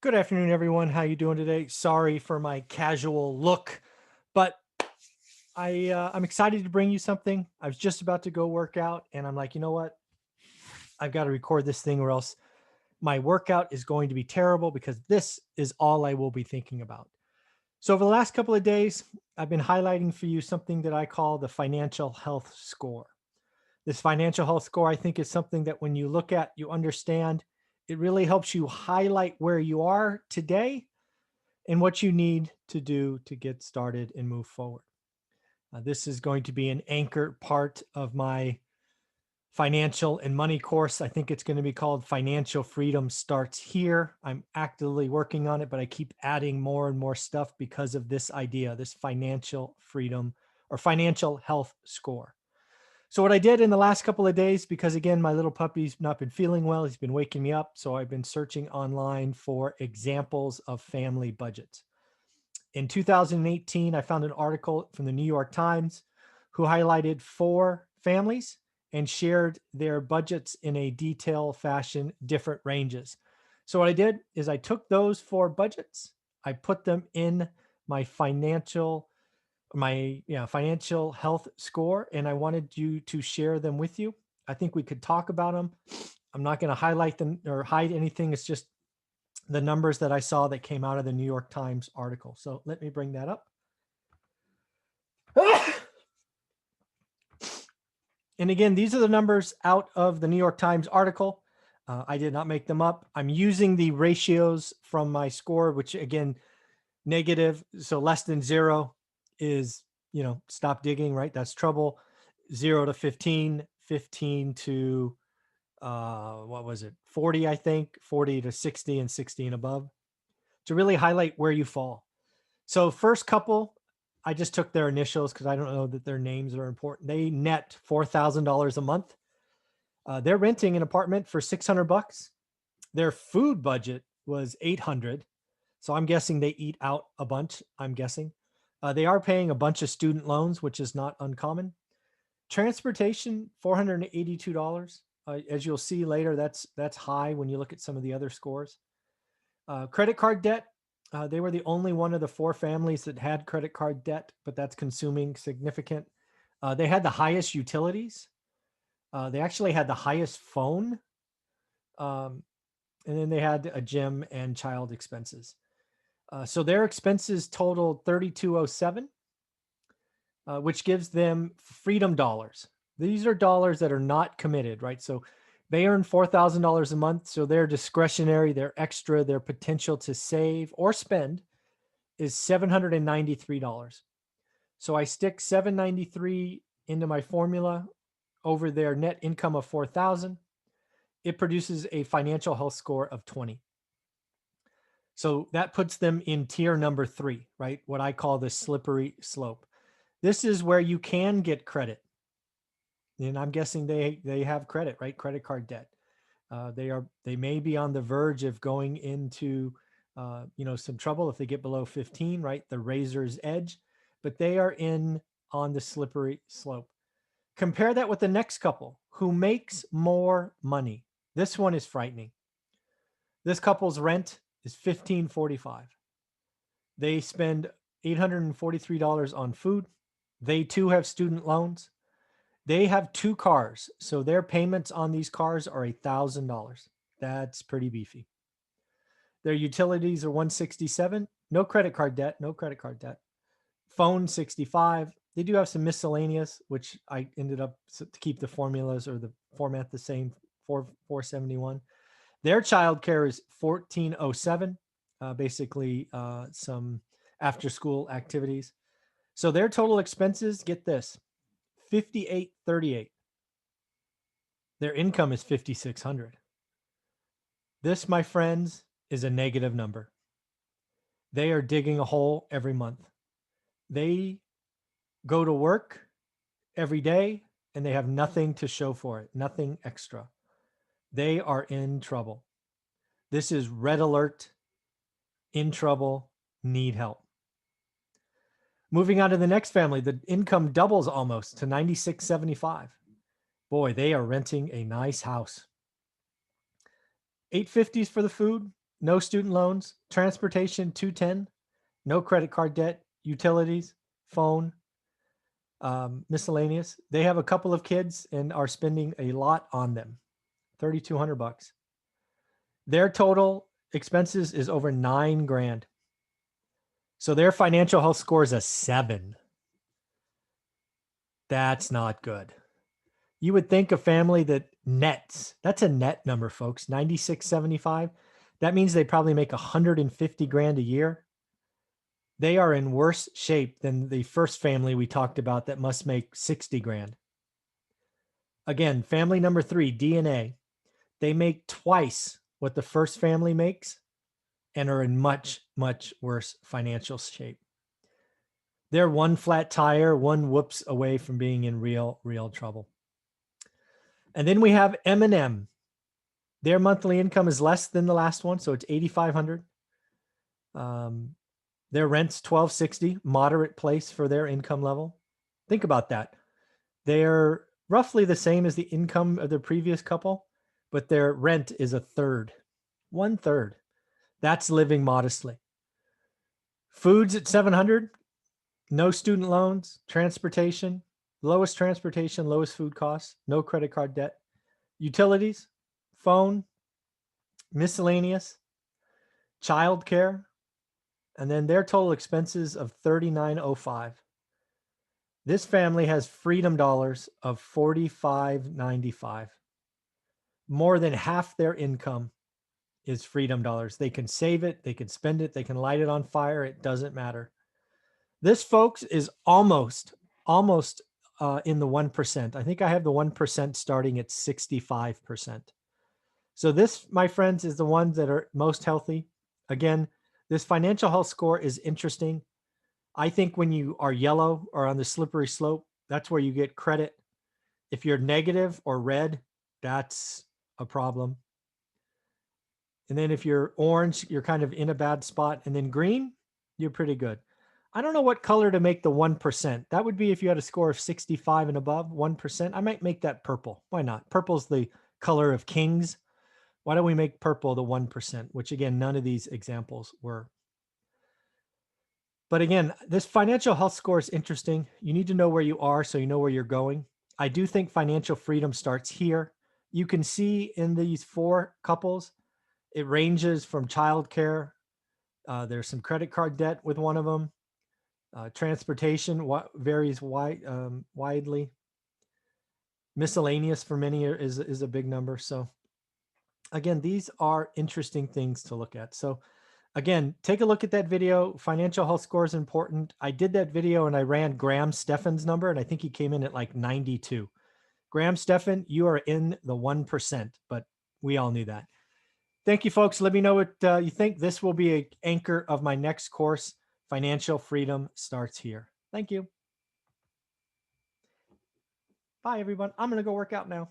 Good afternoon, everyone. How you doing today? Sorry for my casual look, but I'm excited to bring you something. I was just about to go work out, and I'm like, you know what? I've got to record this thing, or else my workout is going to be terrible because this is all I will be thinking about. So over the last couple of days, I've been highlighting for you something that I call the financial health score. This financial health score, I think, is something that when you look at, you understand. It really helps you highlight where you are today and what you need to do to get started and move forward. This is going to be an anchor part of my financial and money course. I think it's going to be called Financial Freedom Starts Here. I'm actively working on it, but I keep adding more and more stuff because of this idea, this financial freedom or financial health score. So what I did in the last couple of days, because again, my little puppy's not been feeling well, he's been waking me up. So I've been searching online for examples of family budgets. In 2018, I found an article from the New York Times who highlighted four families and shared their budgets in a detailed fashion, different ranges. So what I did is I took those four budgets, I put them in my financial health score, and I wanted you to share them with you. I think we could talk about them. I'm not going to highlight them or hide anything. It's just the numbers that I saw that came out of the New York Times article. So let me bring that up. And again, these are the numbers out of the New York Times article. I did not make them up. I'm using the ratios from my score, which again, negative. So less than 0 is, stop digging, right? That's trouble. 0 to 15, 15 to, what was it? 40, I think, 40 to 60 and 60 and above to really highlight where you fall. So first couple, I just took their initials because I don't know that their names are important. They net $4,000 a month. They're renting an apartment for $600. Their food budget was 800. So I'm guessing they eat out a bunch. I'm guessing they are paying a bunch of student loans, which is not uncommon. Transportation, $482. As you'll see later, that's high when you look at some of the other scores. Credit card debt, they were the only one of the four families that had credit card debt, but that's consuming significant. They had the highest utilities. They actually had the highest phone. Um, and then they had a gym and child expenses. So their expenses totaled 3207, which gives them freedom dollars. These are dollars that are not committed, right? So they earn $4,000 a month. So their discretionary, their extra, their potential to save or spend is $793. So I stick 793 into my formula over their net income of 4,000. It produces a financial health score of 20. So that puts them in tier number 3, right? What I call the slippery slope. This is where you can get credit. And I'm guessing they have credit, right? Credit card debt. They may be on the verge of going into some trouble if they get below 15, right? The razor's edge, but they are in on the slippery slope. Compare that with the next couple who makes more money. This one is frightening. This couple's rent is $1,545. They spend $843 on food. They too have student loans. They have 2 cars, so their payments on these cars are $1,000. That's pretty beefy. Their utilities are 167. No credit card debt. No credit card debt. Phone 65. They do have some miscellaneous, which I ended up to keep the formulas or the format the same. 471. Their childcare is 1407. Basically, some after school activities. So their total expenses, get this, 5838. Their income is 5600. This, my friends, is a negative number. They are digging a hole every month. They go to work every day and they have nothing to show for it, nothing extra. They are in trouble. This is red alert, in trouble, need help. Moving on to the next family, the income doubles almost to 9675. Boy, they are renting a nice house. 850s for the food, no student loans, transportation 210, no credit card debt, utilities, phone, miscellaneous. They have a couple of kids and are spending a lot on them. $3,200. Their total expenses is over 9 grand. So their financial health score is a 7. That's not good. You would think a family that nets, that's a net number, folks, 9675. That means they probably make 150 grand a year. They are in worse shape than the first family we talked about that must make 60 grand. Again, family number 3, DNA, they make twice what the first family makes and are in much, much worse financial shape. They're one flat tire, one whoops away from being in real trouble. And then we have M&M. Their monthly income is less than the last one, so it's $8,500. Their rent's $1,260, moderate place for their income level. Think about that. They're roughly the same as the income of the previous couple, but their rent is a third, 1/3. That's living modestly. Food's at $700, no student loans, transportation, lowest transportation, lowest food costs, no credit card debt, utilities, phone, miscellaneous, childcare, and then their total expenses of $3,905. This family has freedom dollars of $45.95. More than half their income is freedom dollars. They can save it, they can spend it, they can light it on fire. It doesn't matter. This, folks, is almost in the 1%. I think I have the 1% starting at 65%. So this, my friends, is the ones that are most healthy. Again, this financial health score is interesting. I think when you are yellow or on the slippery slope, that's where you get credit. If you're negative or red, that's a problem. And then if you're orange, you're kind of in a bad spot. And then green, you're pretty good. I don't know what color to make the 1%. That would be if you had a score of 65 and above, 1%. I might make that purple. Why not? Purple's the color of kings. Why don't we make purple the 1%, which again, none of these examples were. But again, this financial health score is interesting. You need to know where you are so you know where you're going. I do think financial freedom starts here. You can see in these 4 couples, it ranges from childcare. There's some credit card debt with one of them. Transportation varies widely. Miscellaneous for many is a big number. So again, these are interesting things to look at. So again, take a look at that video. Financial health score is important. I did that video and I ran Graham Stephan's number, and I think he came in at like 92. Graham Stephan, you are in the 1%, but we all knew that. Thank you, folks. Let me know what you think. This will be an anchor of my next course. Financial freedom starts here. Thank you. Bye, everyone. I'm going to go work out now.